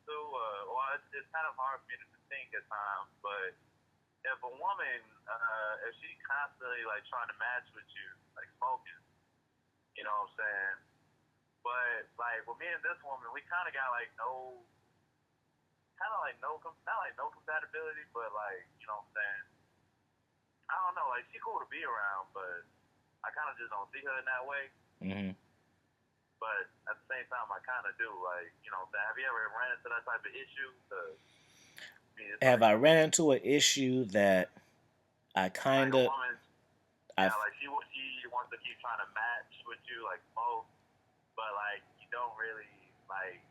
too. Well, it's kind of hard for me to think at times, but if a woman, if she constantly like trying to match with you, like smoking, you know what I'm saying? But like with me and this woman, we kind of got like no, kind of like no, not like no compatibility, but like you know what I'm saying? I don't know, like she cool to be around, but I kind of just don't see her in that way. Hmm. But at the same time, I kind of do. Like, you know, have you ever ran into that type of issue? I mean, it's Have like, I ran into an issue that I like kind a of, woman, yeah, I've, like she wants to keep trying to match with you, like both, but like you don't really like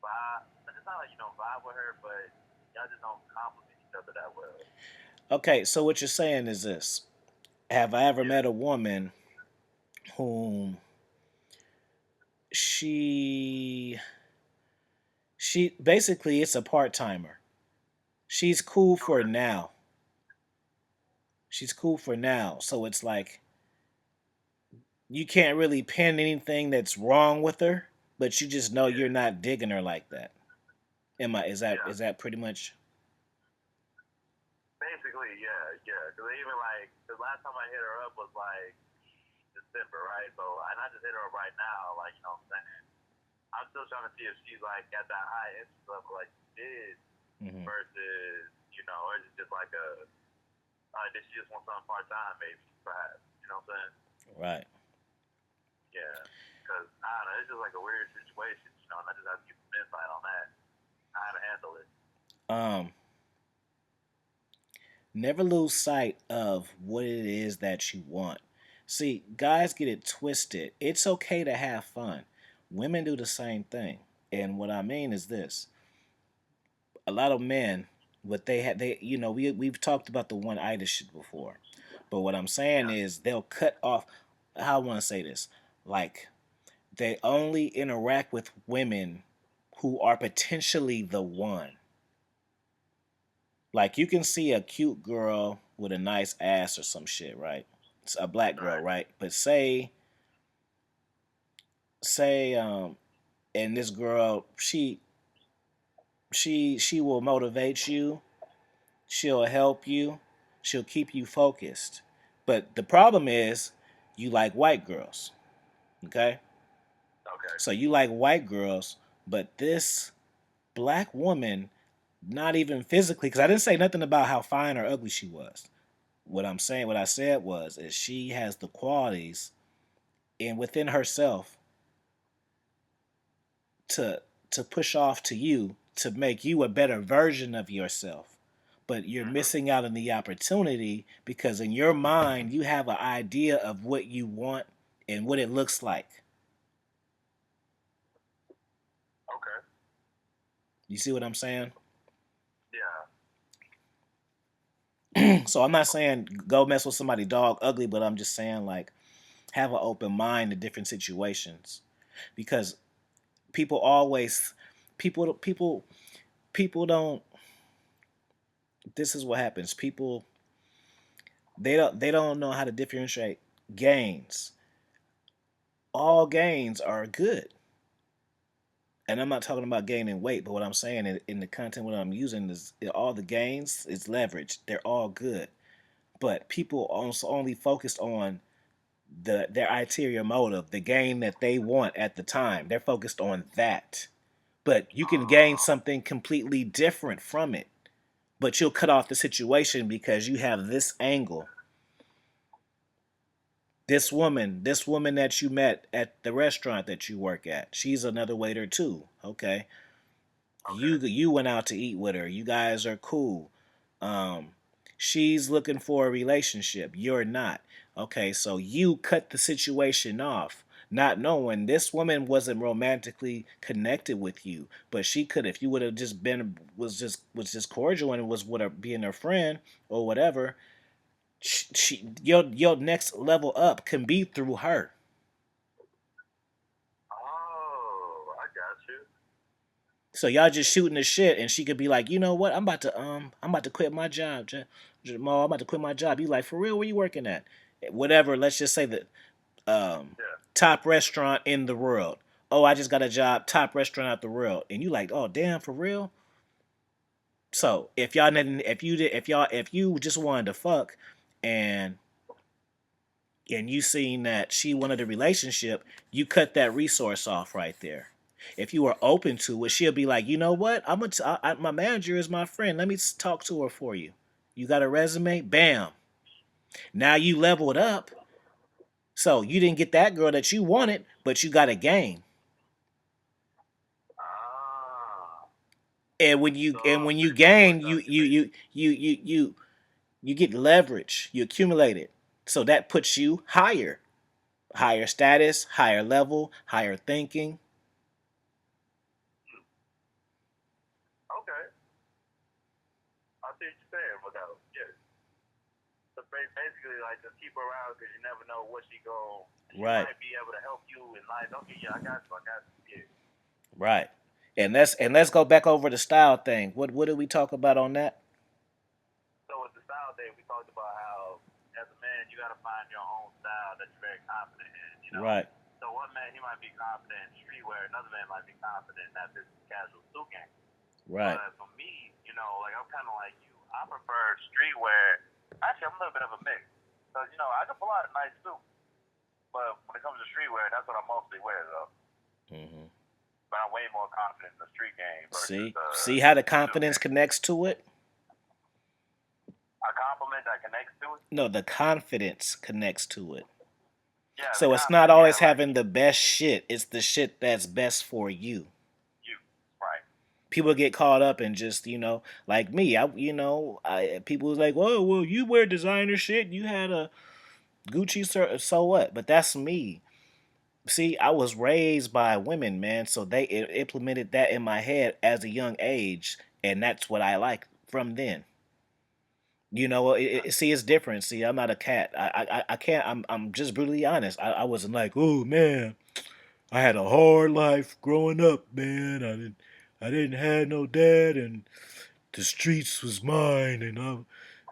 vibe. It's not like you don't vibe with her, but y'all just don't compliment each other that well. okay, so what you're saying is this. Have I ever Yeah, met a woman whom she, she, basically it's a part-timer. She's cool for okay, now. She's cool for now. So it's like, you can't really pin anything that's wrong with her, but you just know you're yeah, not digging her like that. Am I? yeah. Is that pretty much? Basically, yeah, yeah. Because even like the last time I hit her up was like December, right? So, and I just hit her up right now, like you know what I'm saying. I'm still trying to see if she's like at that high interest level like she did Hmm. versus, you know, or is it just like a did she just want something part time maybe, perhaps. You know what I'm saying? Right. Yeah. Cause I don't know, it's just like a weird situation, you know, and I just have to get some insight on that. How to handle it. Um, Never lose sight of what it is that you want. See, guys get it twisted. It's okay to have fun. Women do the same thing. And what I mean is this: a lot of men, what they had, they you know, we've talked about the one itis shit before, but what I'm saying Yeah. is they'll cut off. How I want to say this, like they only interact with women who are potentially the one. Like you can see a cute girl with a nice ass or some shit, right? It's a black girl, Right. right? But say and this girl, she will motivate you, she'll help you, she'll keep you focused. But the problem is you like white girls, okay? Okay. So you like white girls, but this black woman, not even physically, because I didn't say nothing about how fine or ugly she was. What I said was, is she has the qualities and within herself to to push off to you to make you a better version of yourself. But you're Mhm. missing out on the opportunity because in your mind you have an idea of what you want and what it looks like. Okay. You see what I'm saying? Yeah. So I'm not saying go mess with somebody dog ugly, but I'm just saying like have an open mind to different situations because people always people people don't. This is what happens. People they don't know how to differentiate gains. All gains are good, and I'm not talking about gaining weight, but what I'm saying in the content what I'm using is all the gains is leverage. They're all good, but people also only focused on their ulterior motive, the gain that they want at the time. They're focused on that, but you can gain Oh. something completely different from it. But you'll cut off the situation because you have this angle. This woman that you met at the restaurant that you work at, she's another waiter too. Okay, Okay. you went out to eat with her. You guys are cool. Um, she's looking for a relationship. You're not. Okay, so you cut the situation off, not knowing this woman wasn't romantically connected with you, but she could if you would have just been was just cordial and was would have being her friend or whatever. Your next level up can be through her. Oh, I got you. So y'all just shooting the shit, and she could be like, you know what, I'm about to quit my job, Jamal. I'm about to quit my job. You like for real? Where you working at? Whatever. Let's just say the um, Yeah. top restaurant in the world. Oh, I just got a job, top restaurant out the world, and you like, oh damn, for real. So if y'all didn't, if you just wanted to fuck, and you seen that she wanted a relationship, you cut that resource off right there. If you were open to it, she'll be like, you know what? My manager is my friend. Let me talk to her for you. You got a resume? Bam. Now you leveled up. So you didn't get that girl that you wanted, but you got a game. Ah, And so when you pretty much gain, worked out your way. you get leverage. You accumulate it. So that puts you higher, higher status, higher level, higher thinking. Okay, I see what you're saying, but yeah. So basically, like, just keep her around because you never know what she go. She Right, might be able to help you in life. Okay, yeah, I got you. I got you. Yeah. right. And let's go back over the style thing. What did we talk about on that? So with the style thing, we talked about how as a man you got to find your own style that you're very confident in. You know. Right, So one man he might be confident in streetwear, another man might be confident in that business casual suit game. right. But for me, you know, like I'm kind of like you. I prefer streetwear. Actually, I'm a little bit of a mix. Because you know I can pull out a nice suit, but when it comes to streetwear, that's what I mostly wear though. Hmm. But I'm way more confident in the street game versus See how the the suit confidence game. connects to it. A compliment that connects to it. No, the confidence connects to it. Yeah, the So it's not confidence. Yeah, always like having the best shit. It's the shit that's best for you. you, right? People get caught up in just like me. People was like, "Oh, well, you wear designer shit. You had a Gucci, so what?" But that's me. See, I was raised by women, man, so they implemented that in my head as a young age, and that's what I like from then. See, it's different. See, I'm not a cat. I can't. I'm just brutally honest. I wasn't like, oh man, I had a hard life growing up, man. I didn't have no dad, and the streets was mine, and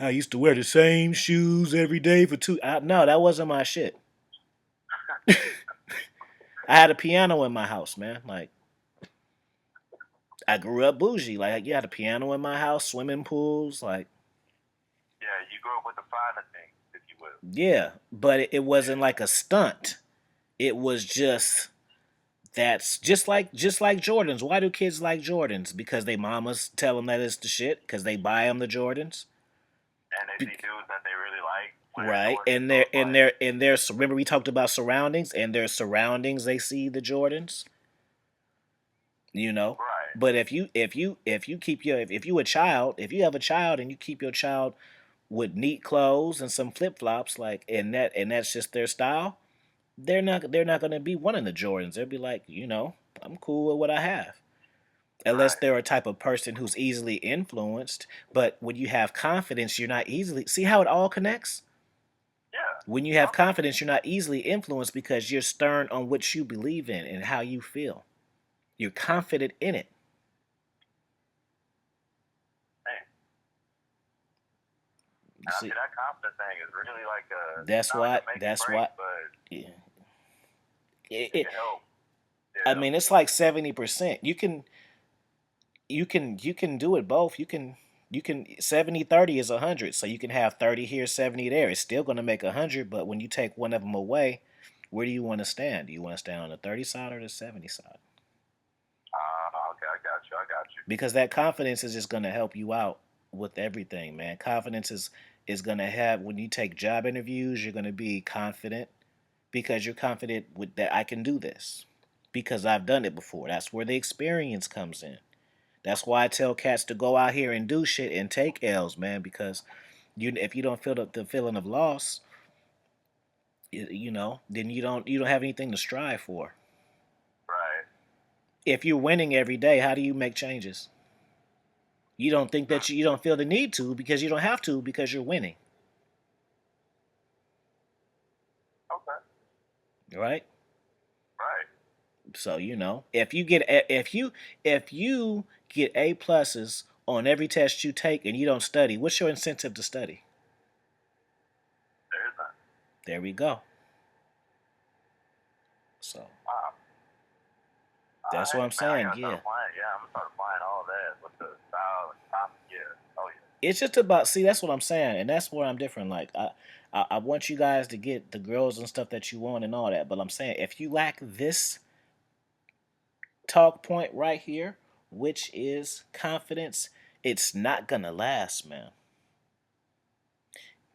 I used to wear the same shoes every day for two. No, that wasn't my shit. I had a piano in my house, man. Like I grew up bougie. Like you had a piano in my house, swimming pools, like Yeah, you grew up with the finer things, if you will. yeah. But it wasn't Yeah, like a stunt. It was just that's just like Jordans. Why do kids like Jordans? Because they mamas tell them that it's the shit. Because they buy them the Jordans. and they see dudes that they really like wearing Right, Jordans, and so they're it's and like, they're and their remember we talked about surroundings and their surroundings they see the Jordans, you know. right, But if you keep your if you a child if you have a child and you keep your child with neat clothes and some flip flops like and that's just their style, they're not gonna be wanting the Jordans. They'll be like, I'm cool with what I have. Unless right, they're a type of person who's easily influenced. But when you have confidence, you're not easily see how it all connects? yeah, When you have okay, confidence, you're not easily influenced because you're stern on what you believe in and how you feel. You're confident in it. man. You And I see, see that confidence thing is really like that's not like why. a make or That's break, why. but Yeah. It, it it, can help. I Yeah, mean, it's like 70%. You can do it both. You can 70/30 is 100. So you can have 30 here, 70 there. It's still going to make 100. But when you take one of them away, where do you want to stand? Do you want to stand on the 30 side or the 70 side? okay, I got you, I got you. Because that confidence is just going to help you out with everything, man. Confidence is going to have when you take job interviews, you're going to be confident because you're confident with that I can do this because I've done it before. That's where the experience comes in. That's why I tell cats to go out here and do shit and take L's, man, because if you don't feel the feeling of loss, then you don't have anything to strive for. Right. If you're winning every day, how do you make changes? You don't think that you don't feel the need to because you don't have to because you're winning, Okay. right? Right. So if you get A pluses on every test you take and you don't study, what's your incentive to study? There is none. There we go. So Wow. That's what I'm Man, I saying. gotta start Yeah. applying. Yeah, I'm gonna start applying all that with the style and top. Yeah. Oh yeah. It's just about, see, that's what I'm saying, and that's where I'm different. Like I want you guys to get the girls and stuff that you want and all that, but I'm saying if you lack this talk point right here, which is confidence, it's not gonna last, man.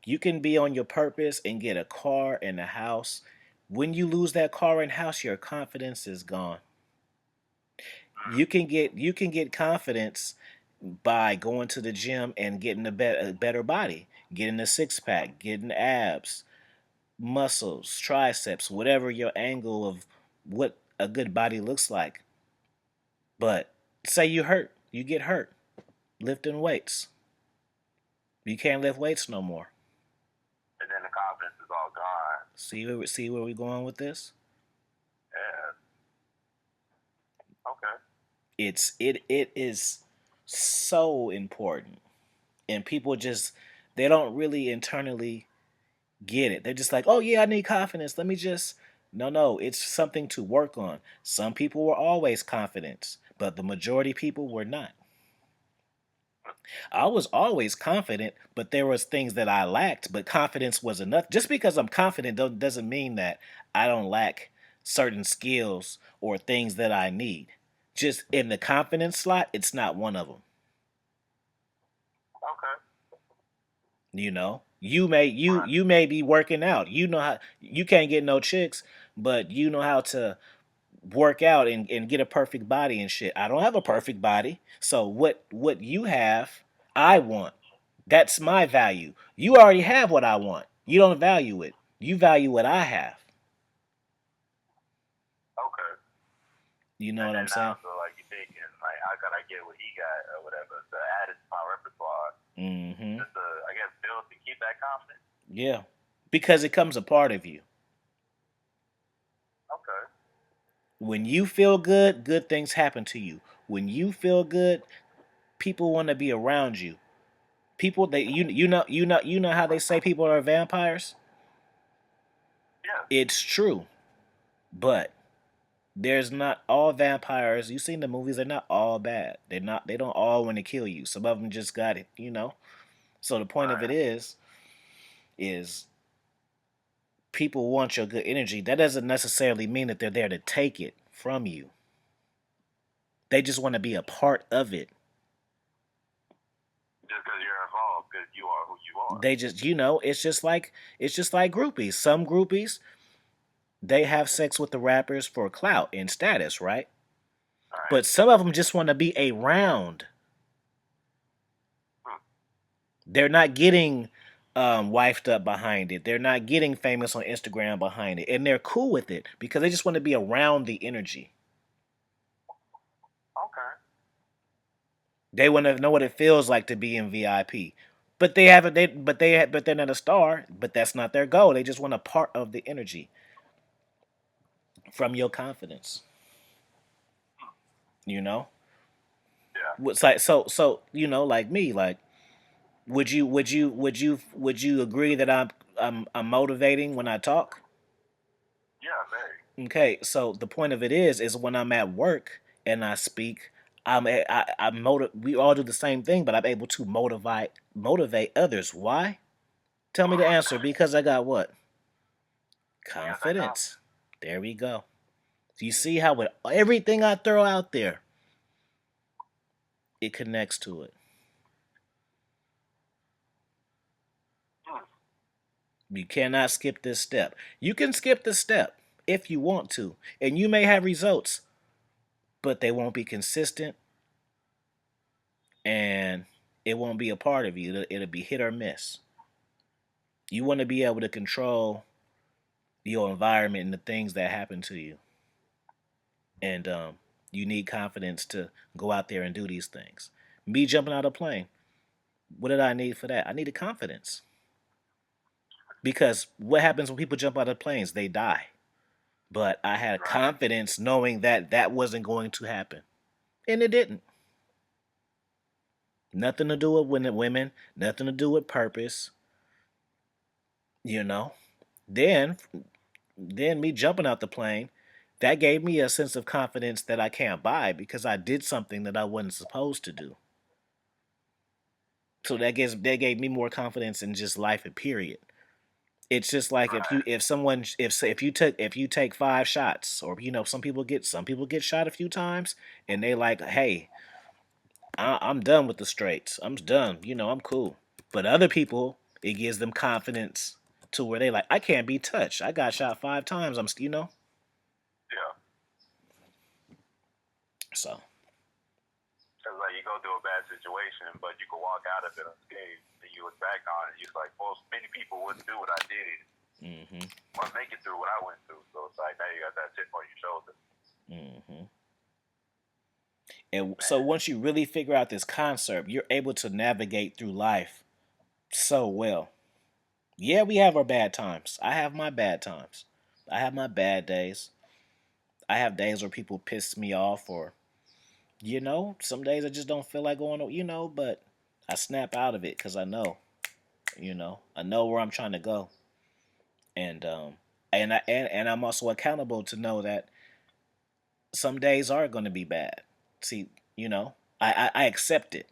You can be on your purpose and get a car and a house. When you lose that car and house, your confidence is gone. You can get confidence by going to the gym and getting a better body, getting a six pack, getting abs, muscles, triceps, whatever your angle of what a good body looks like. But say you get hurt lifting weights. You can't lift weights no more. And then the confidence is all gone. See where we're going with this? Yeah. Okay. It is so important. And people just, they don't really internally get it. They're just like, "Oh yeah, I need confidence. Let me just." No, it's something to work on. Some people were always confident, but the majority people were not. I was always confident, but there was things that I lacked, but confidence was enough. Just because I'm confident doesn't mean that I don't lack certain skills or things that I need. Just in the confidence slot, it's not one of them. Okay. You know, you may be working out. You know how you can't get no chicks, but you know how to work out and get a perfect body and shit. I don't have a perfect body. So what you have, I want. That's my value. You already have what I want. You don't value it. You value what I have. Okay. You know And what then I'm saying? now, so like you thinking, like, how can I get what he got or whatever to add it to my repertoire? Mhm. Just to, I guess, build to keep that confidence. Yeah. Because it comes a part of you. Okay. When you feel good, good things happen to you. When you feel good, people want to be around you. People that you know how they say people are vampires? Yeah. It's true. But there's not all vampires. You've seen the movies, they're not all bad. They don't all want to kill you. Some of them just got it. So the point of it Right. is people want your good energy. That doesn't necessarily mean that they're there to take it from you. They just want to be a part of it. Just because you're involved, because you are who you are. They just, it's just like groupies. Some groupies, they have sex with the rappers for clout and status, right? Right. But some of them just want to be around. Hmm. They're not getting wifed up behind it. They're not getting famous on Instagram behind it, and they're cool with it because they just want to be around the energy. Okay. They want to know what it feels like to be in VIP. But they haven't. But they're not a star. But that's not their goal. They just want a part of the energy from your confidence. You know, Yeah. it's like so. Like me. Like, would you agree that I'm motivating when I talk? Yeah, very. Okay, so the point of it is when I'm at work and I speak, we all do the same thing, but I'm able to motivate others. Why? Tell me the answer. Because I got what? Yeah, that counts. Confidence. There we go. Do you see how with everything I throw out there, it connects to it. Hmm. You cannot skip this step. You can skip the step if you want to, and you may have results, but they won't be consistent and it won't be a part of you. It'll be hit or miss. You want to be able to control your environment and the things that happen to you. And you need confidence to go out there and do these things. Me jumping out of a plane, what did I need for that? I needed confidence. Because what happens when people jump out of planes? They die. But I had Right. confidence knowing that that wasn't going to happen. And it didn't. Nothing to do with women, nothing to do with purpose, you know. Then me jumping out the plane, that gave me a sense of confidence that I can't buy because I did something that I wasn't supposed to do. So that gave me more confidence in just life and period. It's just like Right. if you take 5 shots, or some people get shot a few times and they like, hey, I'm done with the straights, I'm done, I'm cool. But other people, it gives them confidence to where they like, I can't be touched, I got shot 5 times, Yeah. so It's like you go through a bad situation, but you can walk out of it unscathed, and you look back on it, and you're like, most many people wouldn't do what I did hmm or make it through what I went through. So it's like now you got that chip on your shoulder. hmm and so Man, once you really figure out this concept, you're able to navigate through life so well. Yeah, we have our bad times. I have my bad times. I have my bad days. I have days where people piss me off, or some days I just don't feel like going. But I snap out of it because I know where I'm trying to go, and I'm also accountable to know that some days are going to be bad. See, I accept it.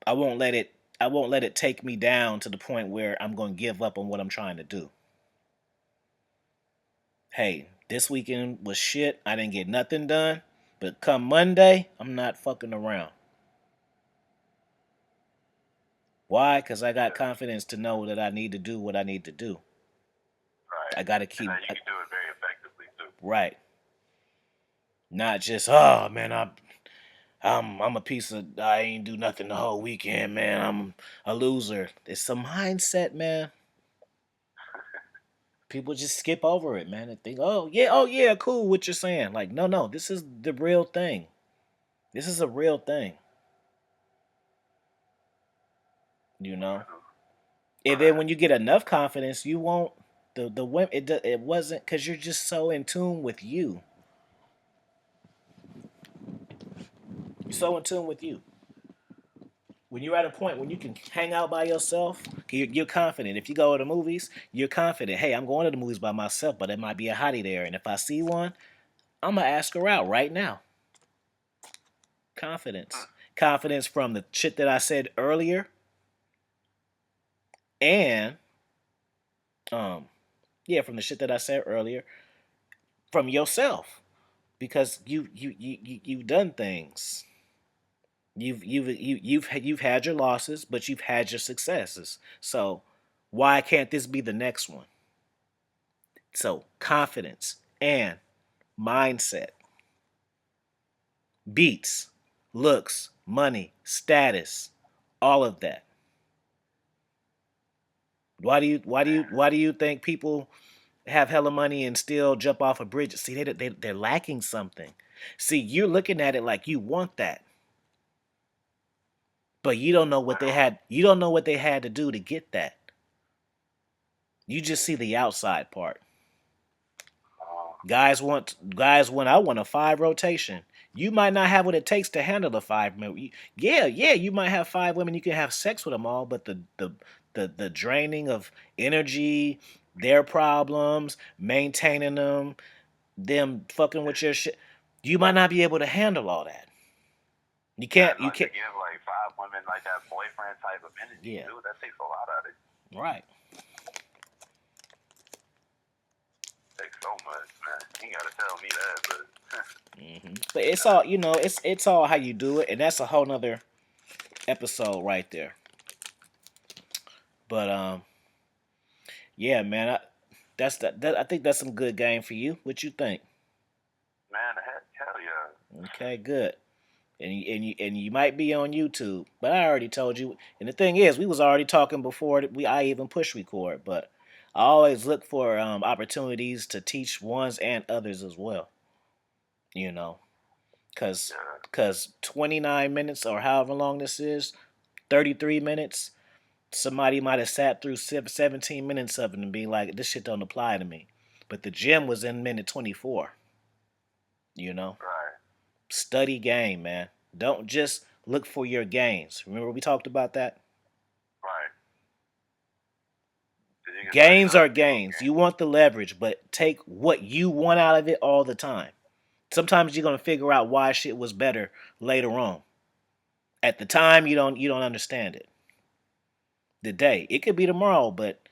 I won't let it. I won't let it take me down to the point where I'm going to give up on what I'm trying to do. Hey, this weekend was shit. I didn't get nothing done. But come Monday, I'm not fucking around. Why? Because I got yeah, confidence to know that I need to do what I need to do. I right. got to And keep then you can do it very effectively too. right. Not just, oh man, I'm a piece of, I ain't do nothing the whole weekend, man. I'm a loser. It's some mindset, man. People just skip over it, man, and think, oh yeah, cool, what you're saying. Like, no, this is the real thing. This is a real thing, you know. And then Right. when you get enough confidence, you won't the women. It wasn't because you're just so in tune with you. You're so in tune with you. When you're at a point when you can hang out by yourself, you're confident. If you go to the movies, you're confident. Hey, I'm going to the movies by myself, but there might be a hottie there, and if I see one, I'm gonna ask her out right now. Confidence, confidence from the shit that I said earlier, and um, yeah, from the shit that I said earlier, from yourself, because you've done things. You've had your losses, but you've had your successes. So why can't this be the next one? So confidence and mindset beats looks, money, status, all of that. Why do you think people have hella money and still jump off a bridge? See, they're lacking something. See, you're looking at it like you want that, but you don't know what they Literally. had. You don't know what they had to do to get that. You just see the outside part. Guys want I want a 5 rotation. You might not have what it takes to handle the 5 women. Yeah, you might have 5 women. You can have sex with them all, but the draining of energy, their problems, maintaining them fucking with your shit. You might not be able to handle all that. You And can't. You like to can't. give like 5 women like that boyfriend type of energy Yeah. too, that takes a lot out of it. Right. Takes so much, man. You ain't gotta tell me that, but But it's all It's all how you do it, and that's a whole nother episode right there. But yeah, man, I think that's some good game for you. What you think? man, hell yeah. Okay, good. And you might be on YouTube, but I already told you. And the thing is, we was already talking before I even push record. But I always look for opportunities to teach ones and others as well. You know, cause Yeah. cause 29 minutes or however long this is, 33 minutes. Somebody might have sat through 17 minutes of it and be like, "This shit don't apply to me." But the gym was in minute 24. You know, Right. study game, man. Don't just look for your gains. Remember we talked about that. Right. You can say, Gains are you know, gains. You want the leverage, but take what you want out of it all the time. Sometimes you're gonna figure out why shit was better later on. At the time, you don't understand it. The day it could be tomorrow, but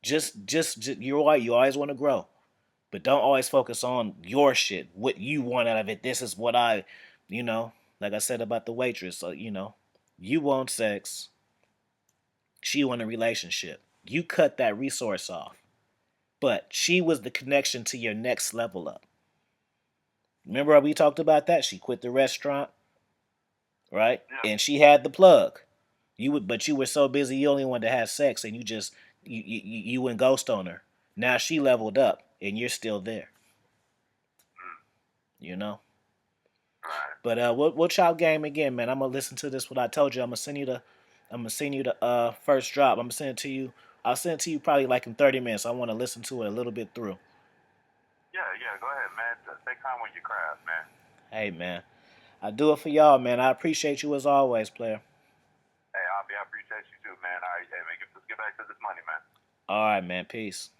just you're right. You always want to grow, but don't always focus on your shit. What you want out of it. This is what I, you know, like I said about the waitress. So you want sex. She want a relationship. You cut that resource off, but she was the connection to your next level up. Remember we talked about that? She quit the restaurant, right? yeah, And she had the plug. But you were so busy you only wanted to have sex, and you went ghost on her. Now she leveled up, and you're still there. mm, You know. right. But we'll chop game again, man. I'm gonna listen to this. What I told you, I'm gonna send you the first drop. I'm gonna send it to you. I'll send it to you probably like in 30 minutes. I want to listen to it a little bit through. Yeah, yeah, go ahead, man. Take time with your craft, man. Hey, man. I do it for y'all, man. I appreciate you as always, player. Hey, I appreciate you too, man. All right, hey, man, let's get back to this money, man. All right, man. Peace.